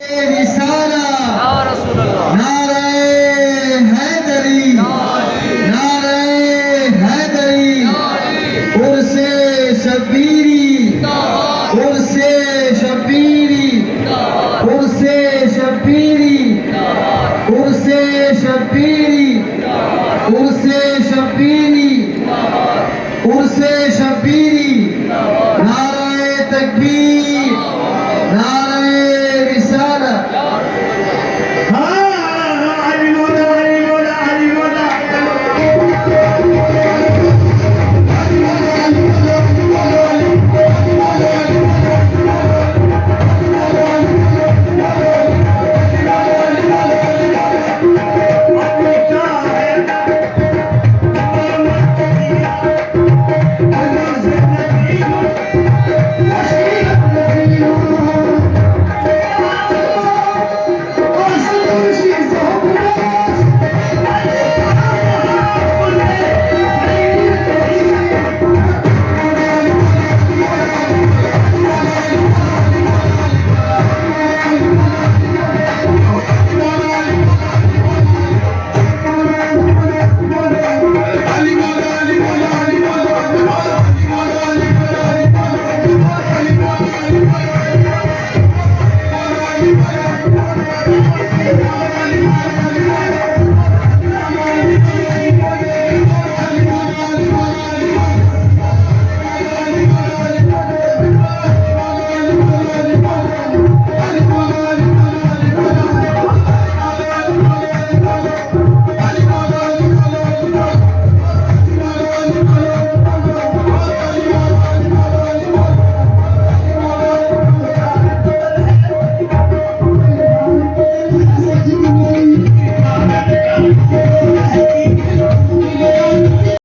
रिसाला या रसूल अल्लाह नारे हैदरी नारे हैदरी उर्से शबीरी उर्से शबीरी उर्से शबीरी उर्से शबीरी उर्से शबीरी उर्से शबीरी नारे तकबीर नारे रिसाला Everybody.